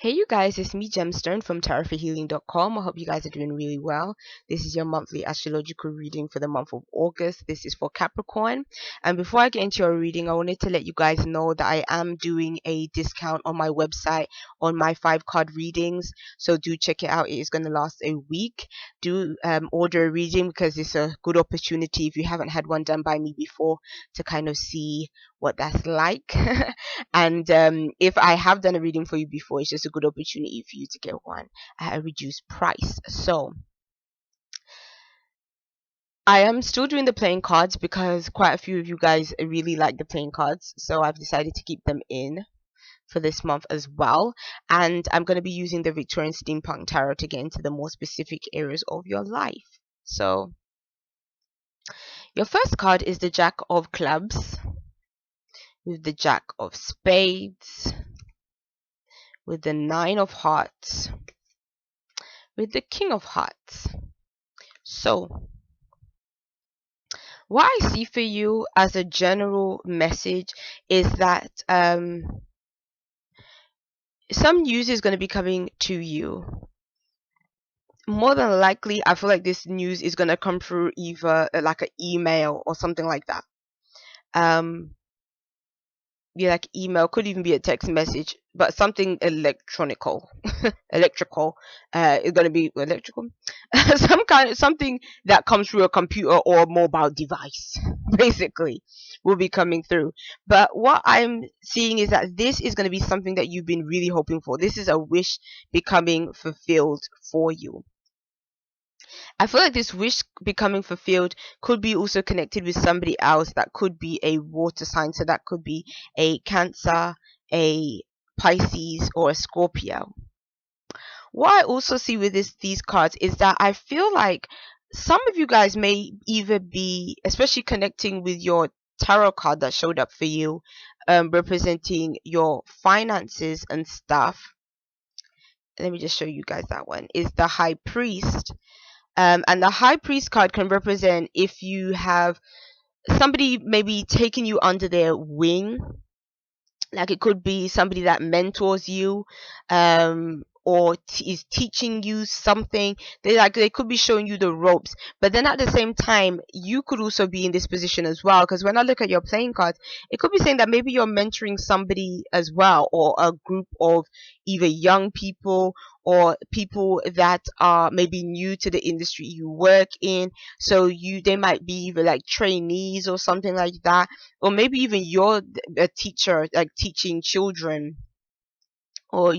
Hey you guys, it's me Gemstone from tarotforhealing.com. I hope you guys are doing really well. This is your monthly astrological reading for the month of August. This is for Capricorn. And before I get into your reading, I wanted to let you guys know that I am doing a discount on my website on my 5 card readings. So do check it out. It is going to last a week. Do order a reading because it's a good opportunity if you haven't had one done by me before to kind of see what that's like. And if I have done a reading for you before, it's just a good opportunity for you to get one at a reduced price. So I am still doing the playing cards because quite a few of you guys really like the playing cards, so I've decided to keep them in for this month as well. And I'm going to be using the Victorian Steampunk Tarot to get into the more specific areas of your life. So your first card is the Jack of Clubs, with the Jack of Spades, with the Nine of Hearts, with the King of Hearts. So what I see for you as a general message is that some news is going to be coming to you. More than likely, I feel like this news is going to come through either like an email or something like that. Yeah, like email, could even be a text message, but something electrical. Is going to be electrical. Something that comes through a computer or a mobile device, basically, will be coming through. But what I'm seeing is that this is going to be something that you've been really hoping for. This is a wish becoming fulfilled for you. I feel like this wish becoming fulfilled could be also connected with somebody else. That could be a water sign, so that could be a Cancer, a Pisces, or a Scorpio. What I also see with these cards is that I feel like some of you guys may either be, especially connecting with your tarot card that showed up for you, representing your finances and stuff. Let me just show you guys that one. Is the High Priest. And the High Priest card can represent if you have somebody maybe taking you under their wing. Like it could be somebody that mentors you, or is teaching you something. They could be showing you the ropes, but then at the same time you could also be in this position as well, because when I look at your playing cards, it could be saying that maybe you're mentoring somebody as well, or a group of either young people or people that are maybe new to the industry you work in. So they might be either like trainees or something like that, or maybe even you're a teacher, like teaching children, or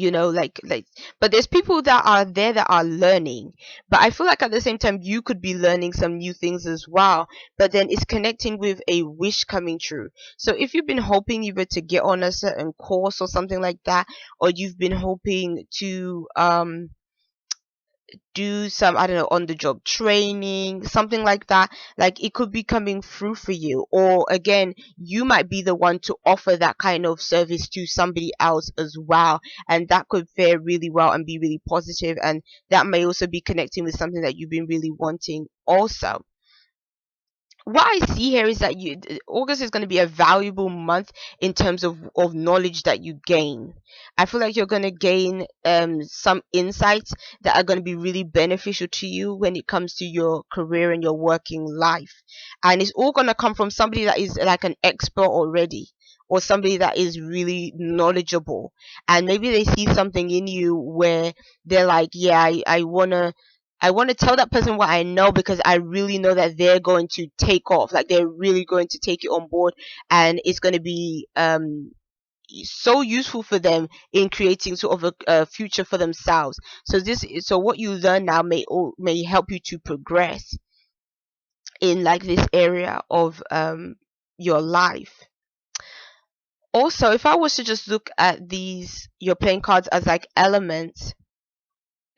but there's people that are there that are learning. But I feel like at the same time you could be learning some new things as well, but then it's connecting with a wish coming true. So if you've been hoping either to get on a certain course or something like that, or you've been hoping to do some, I don't know, on the job training, something like that, like it could be coming through for you. Or again, you might be the one to offer that kind of service to somebody else as well, and that could fare really well and be really positive, and that may also be connecting with something that you've been really wanting also. What I see here is that August is going to be a valuable month in terms of knowledge that you gain. I feel like you're going to gain some insights that are going to be really beneficial to you when it comes to your career and your working life. And it's all going to come from somebody that is like an expert already, or somebody that is really knowledgeable. And maybe they see something in you where they're like, yeah, I want to tell that person what I know, because I really know that they're going to take off. Like they're really going to take it on board, and it's going to be so useful for them in creating sort of a future for themselves. So what you learn now may help you to progress in like this area of your life. Also, if I was to just look at your playing cards as like elements,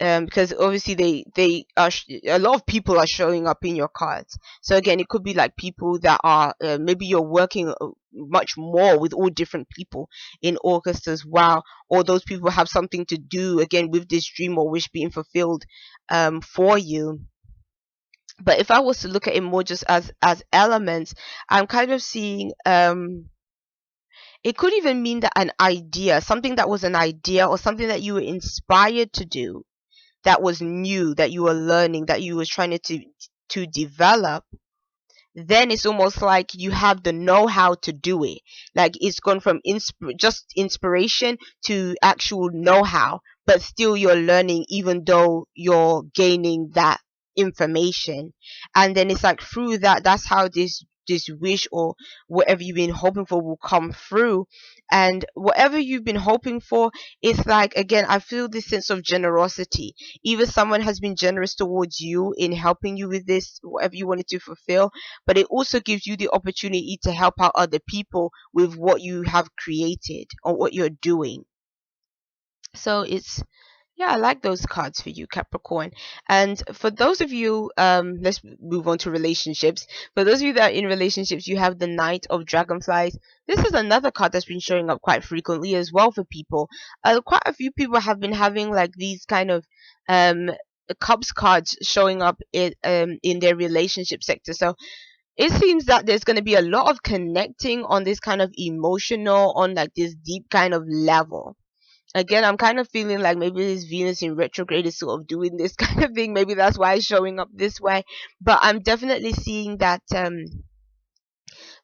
because obviously they are a lot of people are showing up in your cards. So again, it could be like people that are maybe you're working much more with all different people in August as well, or those people have something to do again with this dream or wish being fulfilled for you. But if I was to look at it more just as elements, I'm kind of seeing It could even mean that an idea, something that was an idea or something that you were inspired to do, that was new, that you were learning, that you was trying to develop. Then it's almost like you have the know-how to do it. Like it's gone from just inspiration to actual know-how, but still you're learning even though you're gaining that information. And then it's like through that, that's how this wish or whatever you've been hoping for will come through. And whatever you've been hoping for, it's like, again, I feel this sense of generosity. Either someone has been generous towards you in helping you with this, whatever you wanted to fulfill, but it also gives you the opportunity to help out other people with what you have created or what you're doing. So it's, yeah, I like those cards for you, Capricorn. And for those of you, let's move on to relationships. For those of you that are in relationships, you have the Knight of Dragonflies. This is another card that's been showing up quite frequently as well for people. Quite a few people have been having like these kind of um Cups cards showing up in their relationship sector. So it seems that there's going to be a lot of connecting on this kind of emotional, on like this deep kind of level. Again, I'm kind of feeling like maybe this Venus in retrograde is sort of doing this kind of thing. Maybe that's why it's showing up this way. But I'm definitely seeing that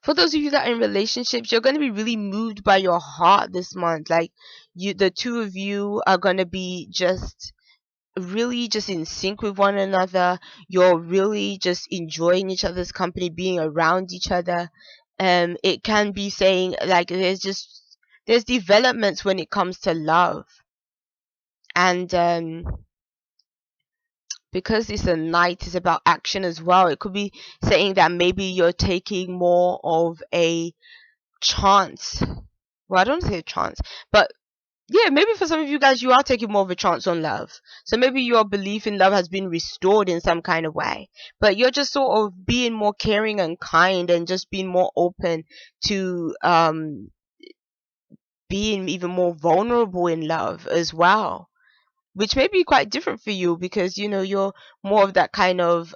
for those of you that are in relationships, you're going to be really moved by your heart this month. Like the two of you are going to be just really just in sync with one another. You're really just enjoying each other's company, being around each other. It can be saying like there's developments when it comes to love. And because it's a night, it's about action as well. It could be saying that maybe you're taking more of a chance. Well, I don't say a chance, but yeah, maybe for some of you guys, you are taking more of a chance on love. So maybe your belief in love has been restored in some kind of way. But you're just sort of being more caring and kind and just being more open to being even more vulnerable in love as well. Which may be quite different for you because you're more of that kind of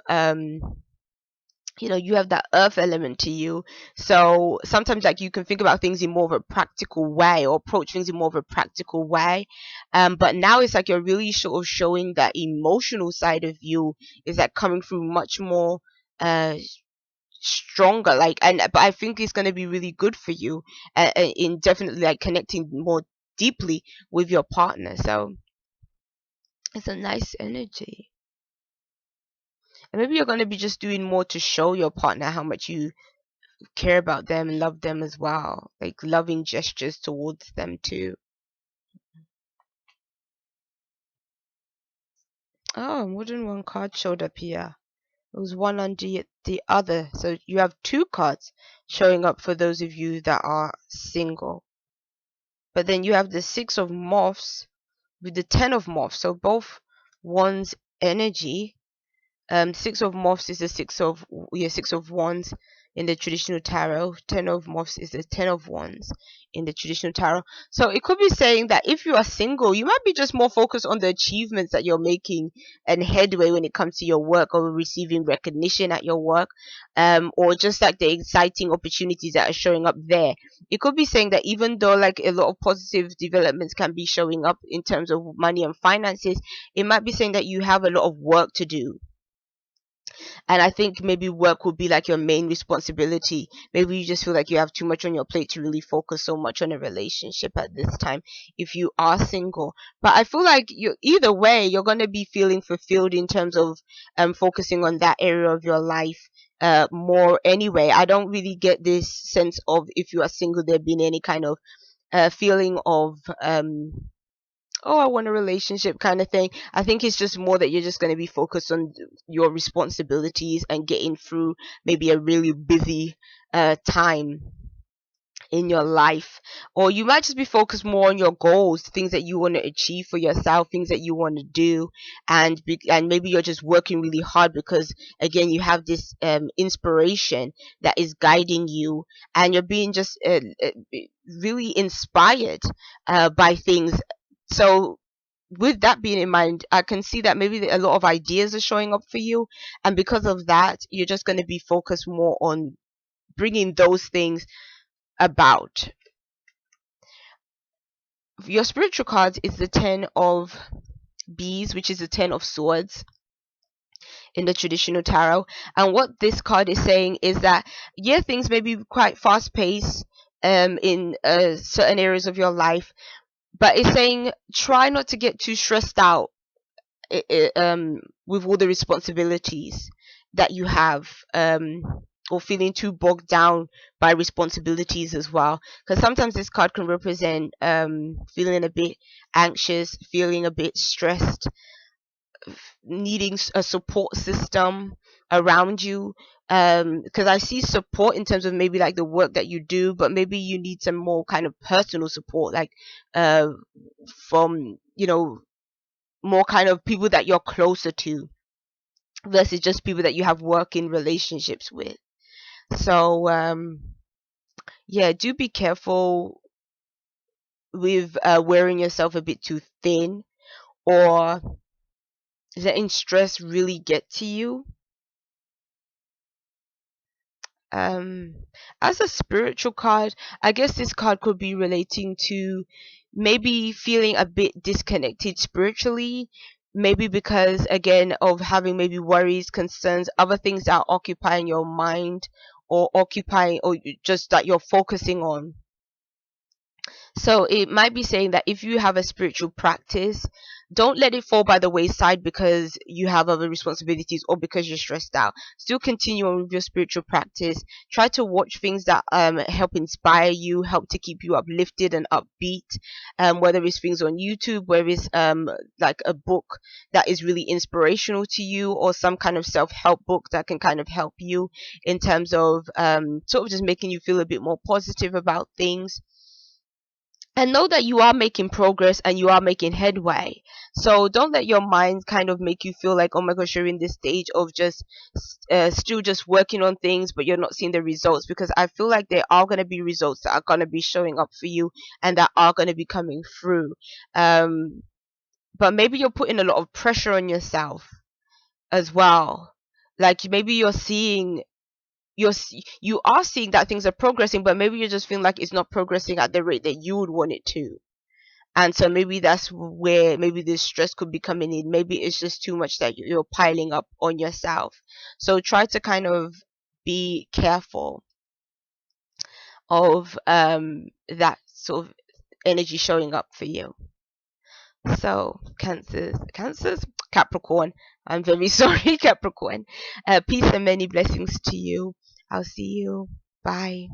you have that earth element to you. So sometimes like you can think about things in more of a practical way or approach things in more of a practical way. But now it's like you're really sort of showing that emotional side of you is like coming through much more uh stronger, like, and but I think it's going to be really good for you in definitely like connecting more deeply with your partner. So it's a nice energy. And maybe you're going to be just doing more to show your partner how much you care about them and love them as well. Like loving gestures towards them too. Oh, more than one card showed up here. It was one under the other. So you have two cards showing up for those of you that are single. But then you have the Six of Moths with the Ten of Moths. So both one's energy. Six of Moths is the Six of Wands in the traditional tarot. Ten of Moths is the Ten of Wands in the traditional tarot. So it could be saying that if you are single, you might be just more focused on the achievements that you're making and headway when it comes to your work or receiving recognition at your work, or just like the exciting opportunities that are showing up there. It could be saying that even though like a lot of positive developments can be showing up in terms of money and finances, it might be saying that you have a lot of work to do. And I think maybe work will be like your main responsibility. Maybe you just feel like you have too much on your plate to really focus so much on a relationship at this time if you are single. But I feel like you either way you're going to be feeling fulfilled in terms of focusing on that area of your life more anyway. I don't really get this sense of if you are single there being any kind of feeling of oh, I want a relationship kind of thing. I think it's just more that you're just going to be focused on your responsibilities and getting through maybe a really busy time in your life. Or you might just be focused more on your goals, things that you want to achieve for yourself, things that you want to do. And maybe you're just working really hard because again you have this inspiration that is guiding you, and you're being just really inspired by things. So with that being in mind, I can see that maybe a lot of ideas are showing up for you, and because of that you're just going to be focused more on bringing those things about. Your spiritual card is the 10 of bees, which is the 10 of swords in the traditional tarot. And what this card is saying is that, yeah, things may be quite fast paced in certain areas of your life, but it's saying try not to get too stressed out with all the responsibilities that you have, or feeling too bogged down by responsibilities as well, because sometimes this card can represent feeling a bit anxious, feeling a bit stressed, needing a support system around you, because I see support in terms of maybe like the work that you do, but maybe you need some more kind of personal support, like uh from more kind of people that you're closer to versus just people that you have working relationships with. So yeah, do be careful with wearing yourself a bit too thin, or letting stress really get to you. um as a spiritual card, I guess this card could be relating to maybe feeling a bit disconnected spiritually, maybe because again of having maybe worries, concerns, other things that are occupying your mind, or occupying, or just that you're focusing on. So it might be saying that if you have a spiritual practice, don't let it fall by the wayside because you have other responsibilities or because you're stressed out. Still continue on with your spiritual practice. Try to watch things that help inspire you, help to keep you uplifted and upbeat. Whether it's things on YouTube, whether it's like a book that is really inspirational to you, or some kind of self-help book that can kind of help you in terms of sort of just making you feel a bit more positive about things. And know that you are making progress and you are making headway. So don't let your mind kind of make you feel like, oh my gosh, you're in this stage of just still just working on things, but you're not seeing the results. Because I feel like there are going to be results that are going to be showing up for you and that are going to be coming through. Um, but maybe you're putting a lot of pressure on yourself as well. Like maybe you are seeing that things are progressing, but maybe you're just feeling like it's not progressing at the rate that you would want it to. And so maybe that's where maybe this stress could be coming in. Maybe it's just too much that you're piling up on yourself. So try to kind of be careful of that sort of energy showing up for you. So cancers, Capricorn, I'm very sorry, Capricorn. Peace and many blessings to you. I'll see you. Bye.